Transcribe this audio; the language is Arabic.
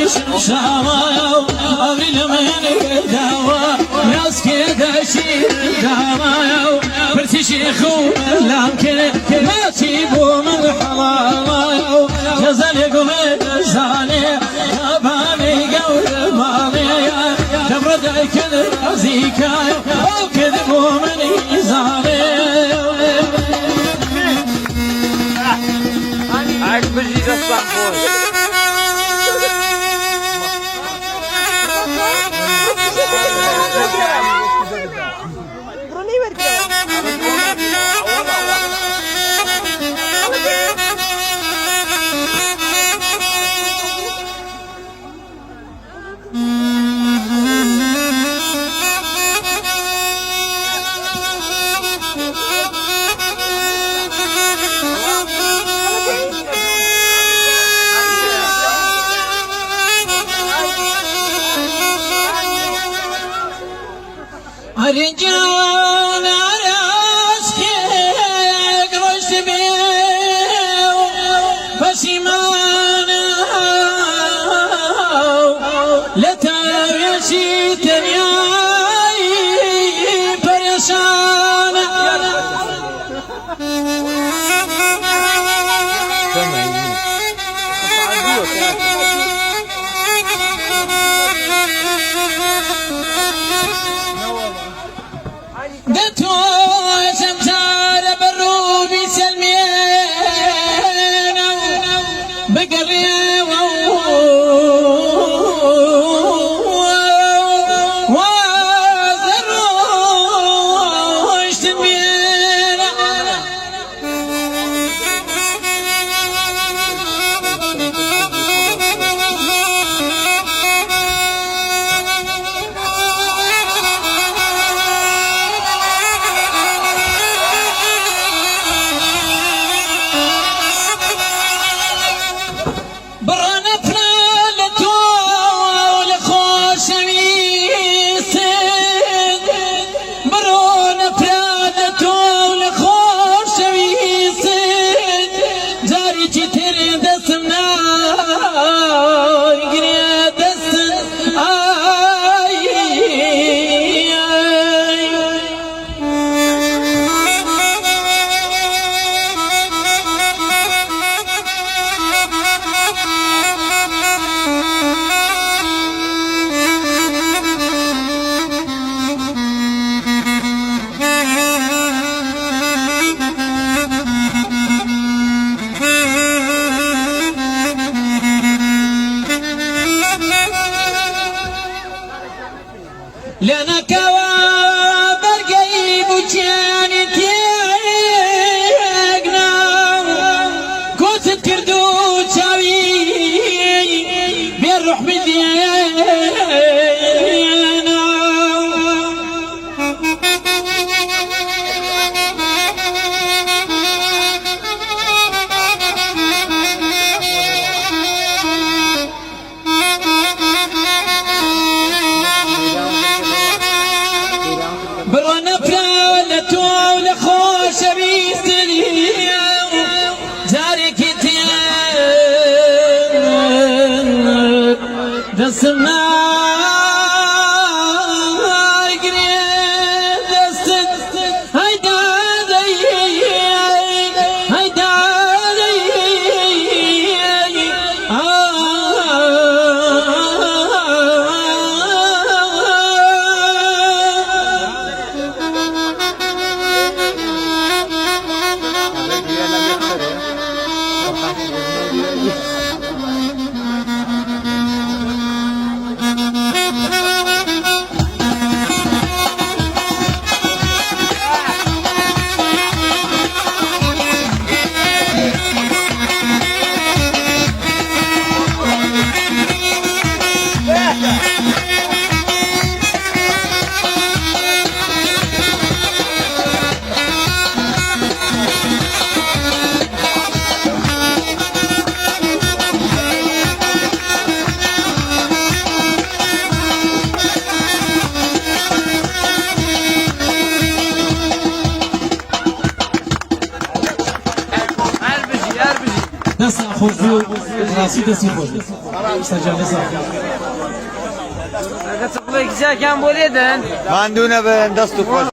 شاوة أغل من داوة ناس كده شير داوة برسي شيخو لكن ما تجيبوا من حلاوة جزل يقوم الزاني أباني قول ماضي تبرد كذب زيكا وكذبوا من إزاني عايز بجي جسد رجال عراسك رشد بيو فشمانا لتاويشي تنياي بريشانا قلتو سمسار بالروبي سلمين بقري وزروش تنبين برانا فلالتو لخوش ويسد برانا فلالتو لخوش ويسد جاري جتر دسمنا قريا دسن لنا كوابر قيب وجاني تيقنا كنت تكردو تشاوي بيروح بدينا برانا فلالتو لخوش بيستني جاري كتير دسمنا قريب دست هيدا هيدا دەسی دەسی خۆش سەرجان لەسەر ئەگە چقڵێکی چاکیان بۆ لێدەن ماندوو نەبن دەست و خۆش